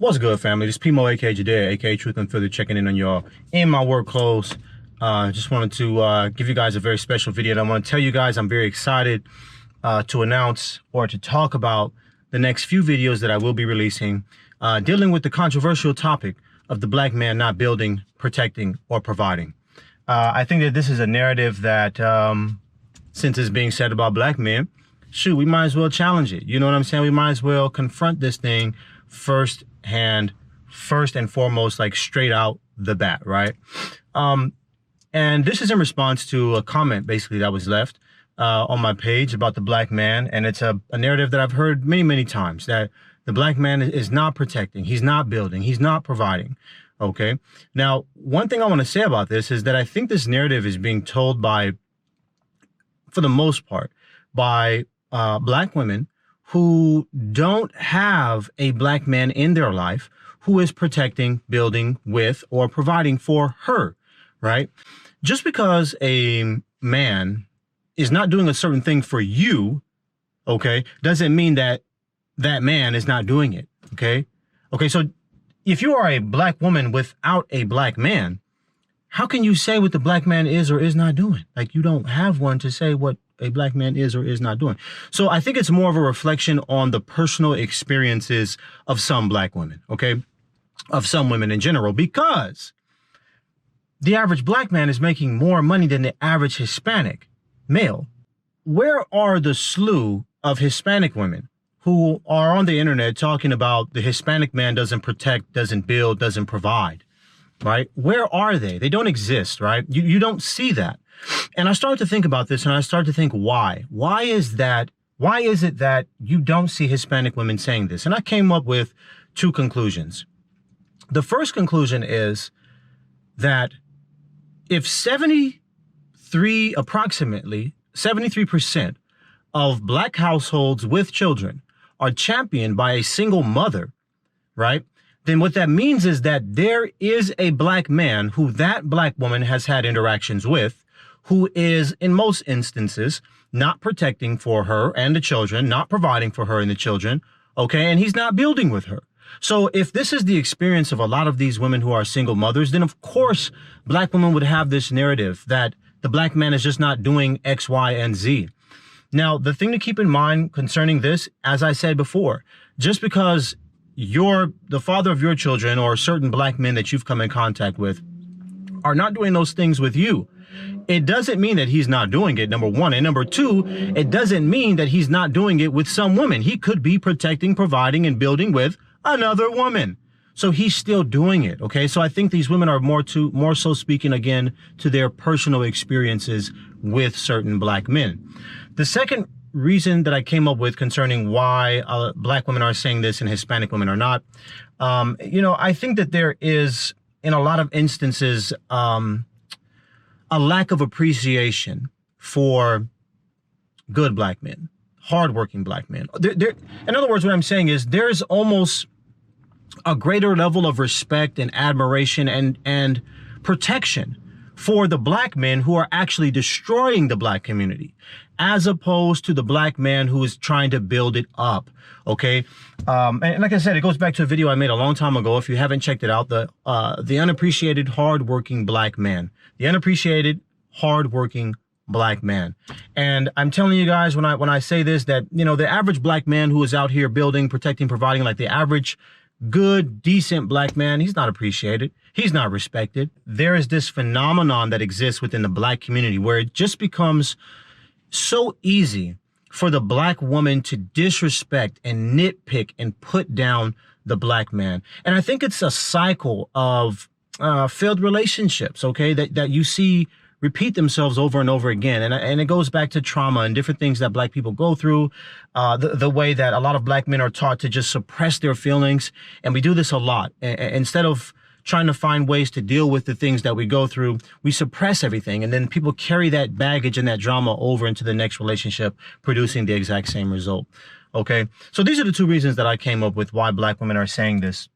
What's good, family? This is Pimo, aka Jadea, aka Truth Unfiltered, checking in on y'all in my work clothes. Just wanted to give you guys a very special video. And I want to tell you guys I'm very excited to announce or to talk about the next few videos that I will be releasing, dealing with the controversial topic of the black man not building, protecting, or providing. I think that this is a narrative that, since it's being said about black men, shoot, we might as well challenge it. You know what I'm saying? We might as well confront this thing first and foremost, like straight out the bat, right? And this is in response to a comment basically that was left on my page about the black man. And it's a narrative that I've heard many times, that the black man is not protecting, he's not building, he's not providing. Okay. Now, one thing I want to say about this is that I think this narrative is being told by, for the most part, by black women who don't have a black man in their life who is protecting, building with, or providing for her, right? Just because a man is not doing a certain thing for you, okay, doesn't mean that that man is not doing it, okay? Okay, so if you are a black woman without a black man, how can you say what the black man is or is not doing? Like, you don't have one to say what a black man is or is not doing. So I think it's more of a reflection on the personal experiences of some black women, okay? Of some women in general, because the average black man is making more money than the average Hispanic male. Where are the slew of Hispanic women who are on the internet talking about the Hispanic man doesn't protect, doesn't build, doesn't provide, right? Where are they? They don't exist, right? You don't see that. And I started to think about this, and I started to think, why? Why is that? Why is it that you don't see Hispanic women saying this? And I came up with two conclusions. The first conclusion is that if approximately 73% of black households with children are championed by a single mother, right? Then what that means is that there is a black man who that black woman has had interactions with, who is, in most instances, not protecting for her and the children, not providing for her and the children, okay? And he's not building with her. So if this is the experience of a lot of these women who are single mothers, then of course, black women would have this narrative that the black man is just not doing X, Y, and Z. Now, the thing to keep in mind concerning this, as I said before, just because you're the father of your children or certain black men that you've come in contact with are not doing those things with you, it doesn't mean that he's not doing it, number one. And number two, it doesn't mean that he's not doing it with some women. He could be protecting, providing, and building with another woman. So he's still doing it, okay? So I think these women are more so speaking, again, to their personal experiences with certain black men. The second reason that I came up with concerning why black women are saying this and Hispanic women are not, I think that there is, in a lot of instances, a lack of appreciation for good black men, hardworking black men. In other words, what I'm saying is there's almost a greater level of respect and admiration and protection for the black men who are actually destroying the black community, as opposed to the black man who is trying to build it up, okay? And like I said, it goes back to a video I made a long time ago. If you haven't checked it out, the unappreciated, hardworking black man. The unappreciated, hardworking black man. And I'm telling you guys, when I say this, that, the average black man who is out here building, protecting, providing, like the average good, decent black man, he's not appreciated. He's not respected. There is this phenomenon that exists within the black community where it just becomes so easy for the black woman to disrespect and nitpick and put down the black man. And I think it's a cycle of failed relationships, okay, that you see repeat themselves over and over again. And it goes back to trauma and different things that black people go through, the way that a lot of black men are taught to just suppress their feelings. And we do this a lot. Instead of trying to find ways to deal with the things that we go through, we suppress everything. And then people carry that baggage and that drama over into the next relationship, producing the exact same result. Okay. So these are the two reasons that I came up with why black women are saying this.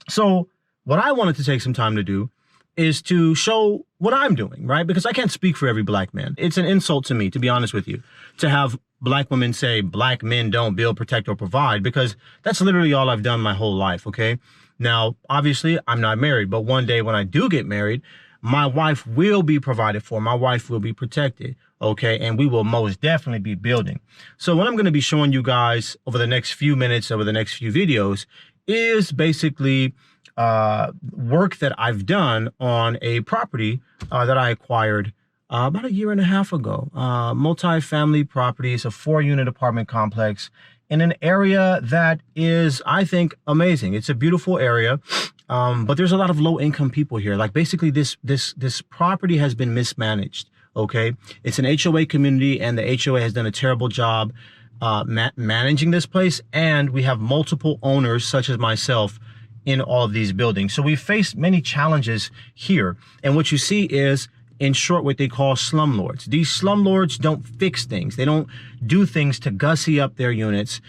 So what I wanted to take some time to do is to show what I'm doing, right? Because I can't speak for every black man. It's an insult to me, to be honest with you, to have black women say black men don't build, protect, or provide, because that's literally all I've done my whole life, okay? Now, obviously, I'm not married, but one day when I do get married, my wife will be provided for. My wife will be protected, okay? And we will most definitely be building. So what I'm going to be showing you guys over the next few minutes, over the next few videos, is basically work that I've done on a property that I acquired about a year and a half ago. Multi-family property. It's a 4-unit apartment complex in an area that is, I think, amazing. It's a beautiful area, but there's a lot of low-income people here. Like basically, this property has been mismanaged. Okay, it's an HOA community, and the HOA has done a terrible job managing this place. And we have multiple owners, such as myself, in all of these buildings. So we faced many challenges here. And what you see is, in short, what they call slumlords. These slumlords don't fix things. They don't do things to gussy up their units,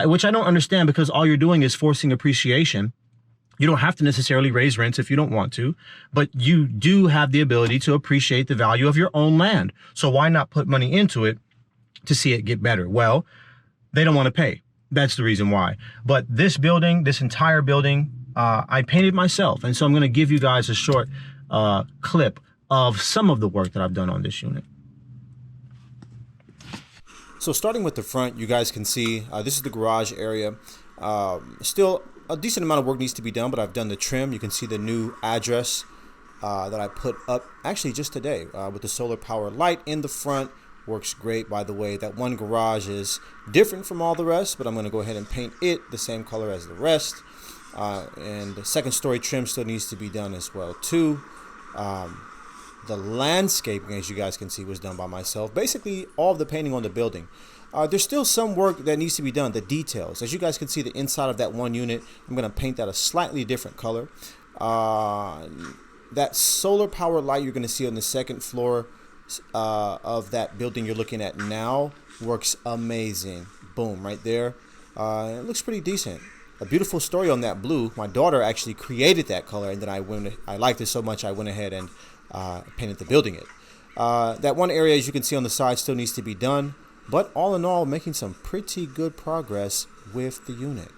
which I don't understand, because all you're doing is forcing appreciation. You don't have to necessarily raise rents if you don't want to, but you do have the ability to appreciate the value of your own land. So why not put money into it to see it get better? Well, they don't want to pay. That's the reason why. But this building, this entire building, I painted myself. And so I'm going to give you guys a short clip of some of the work that I've done on this unit. So starting with the front, you guys can see this is the garage area. Still a decent amount of work needs to be done, but I've done the trim. You can see the new address that I put up actually just today with the solar power light in the front. Works great, by the way. That one garage is different from all the rest, but I'm going to go ahead and paint it the same color as the rest. And the second story trim still needs to be done as well too. The landscaping, as you guys can see, was done by myself. Basically, all of the painting on the building. There's still some work that needs to be done, the details. As you guys can see, the inside of that one unit, I'm going to paint that a slightly different color. That solar power light you're going to see on the second floor of that building you're looking at now works amazing. Boom, right there. It looks pretty decent. A beautiful story on that blue. My daughter actually created that color, and then I liked it so much I went ahead and painted the building it. That one area, as you can see on the side, still needs to be done, but all in all, making some pretty good progress with the unit.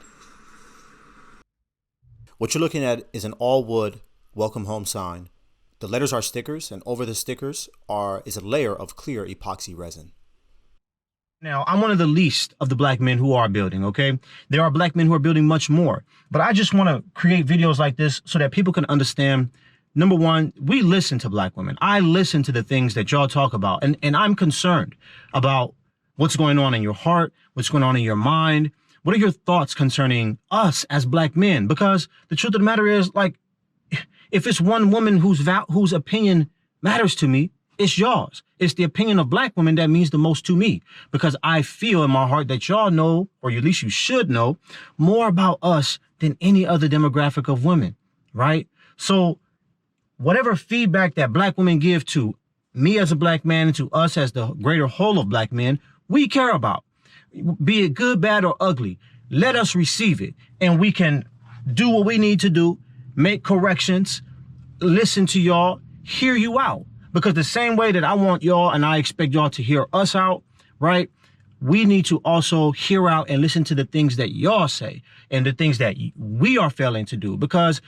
What you're looking at is an all wood welcome home sign. The letters are stickers, and over the stickers is a layer of clear epoxy resin. Now, I'm one of the least of the black men who are building, okay? There are black men who are building much more, but I just want to create videos like this so that people can understand. Number one, we listen to black women. I listen to the things that y'all talk about, and I'm concerned about what's going on in your heart, what's going on in your mind. What are your thoughts concerning us as black men? Because the truth of the matter is, like, if it's one woman whose opinion matters to me, it's yours. It's the opinion of black women that means the most to me, because I feel in my heart that y'all know, or at least you should know, more about us than any other demographic of women, right? So whatever feedback that black women give to me as a black man and to us as the greater whole of black men, we care about. Be it good, bad, or ugly, let us receive it, and we can do what we need to do, make corrections, listen to y'all, hear you out. Because the same way that I want y'all and I expect y'all to hear us out, right? We need to also hear out and listen to the things that y'all say and the things that we are failing to do. Because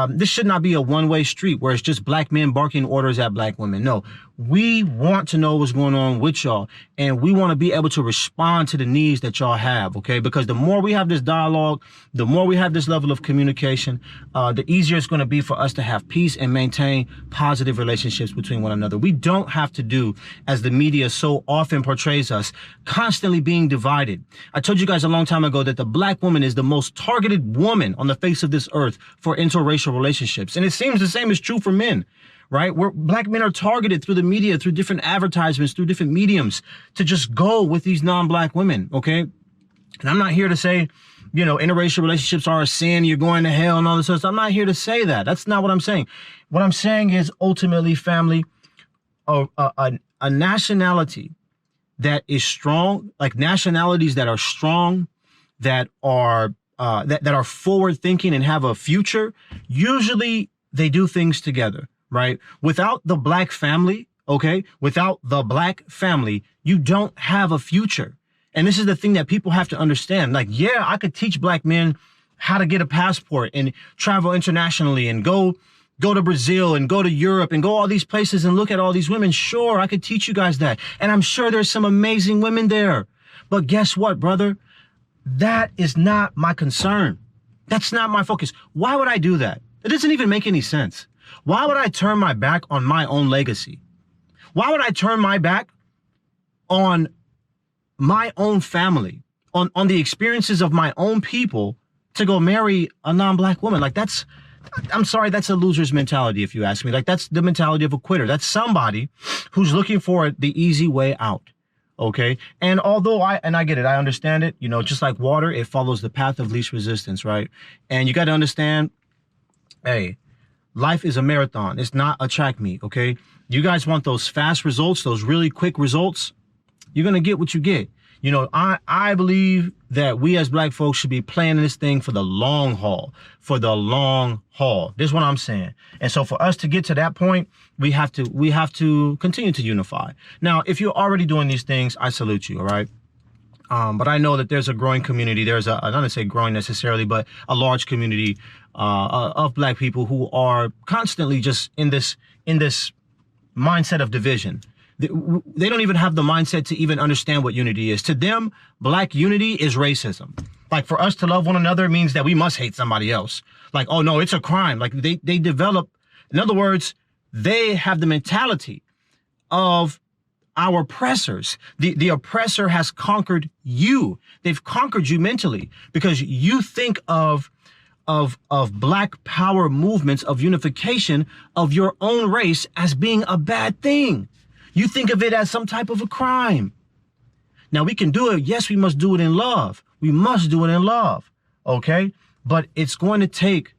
this should not be a one-way street where it's just black men barking orders at black women. No, we want to know what's going on with y'all, and we want to be able to respond to the needs that y'all have, okay? Because the more we have this dialogue, the more we have this level of communication, the easier it's going to be for us to have peace and maintain positive relationships between one another. We don't have to do, as the media so often portrays us, constantly being divided. I told you guys a long time ago that the black woman is the most targeted woman on the face of this earth for interracial relationships. And it seems the same is true for men, right? Where black men are targeted through the media, through different advertisements, through different mediums to just go with these non-black women, okay? And I'm not here to say, you know, interracial relationships are a sin, you're going to hell and all this other stuff. I'm not here to say that. That's not what I'm saying. What I'm saying is ultimately, family, a nationality that is strong, like nationalities that are strong, that are that are forward thinking and have a future, usually they do things together, right? Without the black family, okay? Without the black family, you don't have a future. And this is the thing that people have to understand. Like, yeah, I could teach black men how to get a passport and travel internationally and go to Brazil and go to Europe and go all these places and look at all these women. Sure, I could teach you guys that. And I'm sure there's some amazing women there. But guess what, brother? That is not my concern. That's not my focus. Why would I do that? It doesn't even make any sense. Why would I turn my back on my own legacy? Why would I turn my back on my own family, on the experiences of my own people to go marry a non-black woman? Like, I'm sorry, that's a loser's mentality, if you ask me. Like, that's the mentality of a quitter. That's somebody who's looking for the easy way out. Okay. And although I get it, I understand it, you know, just like water, it follows the path of least resistance, right? And you got to understand, hey, life is a marathon. It's not a track meet. Okay. You guys want those fast results, those really quick results. You're going to get what you get. You know, I believe that we as black folks should be playing this thing for the long haul, This is what I'm saying. And so for us to get to that point, we have to continue to unify. Now, if you're already doing these things, I salute you. All right. But I know that there's a growing community. There's not to say growing necessarily, but a large community of black people who are constantly just in this mindset of division. They don't even have the mindset to even understand what unity is. To them, black unity is racism. Like, for us to love one another means that we must hate somebody else. Like, oh no, it's a crime. Like, they develop, in other words, they have the mentality of our oppressors. The oppressor has conquered you. They've conquered you mentally because you think of black power movements of unification of your own race as being a bad thing. You think of it as some type of a crime. Now, we can do it. Yes, we must do it in love. We must do it in love. Okay. But it's going to take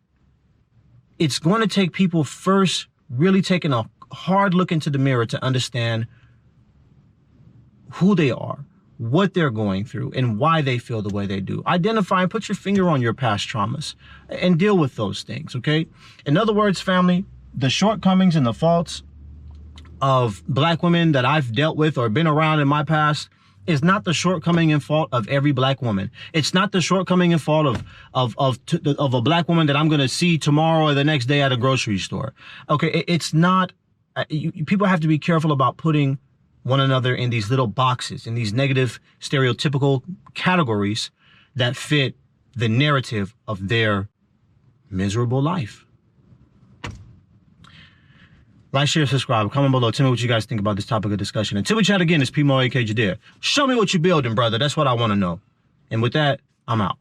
people first really taking a hard look into the mirror to understand who they are, what they're going through, and why they feel the way they do. Identify and put your finger on your past traumas and deal with those things. Okay. In other words, family, the shortcomings and the faults of black women that I've dealt with or been around in my past is not the shortcoming and fault of every black woman. It's not the shortcoming and fault of a black woman that I'm going to see tomorrow or the next day at a grocery store. Okay. It's not, people have to be careful about putting one another in these little boxes, in these negative stereotypical categories that fit the narrative of their miserable life. Like, share, subscribe, comment below. Tell me what you guys think about this topic of discussion. Until we chat again, it's Pimo A.K. Jadir. Show me what you're building, brother. That's what I want to know. And with that, I'm out.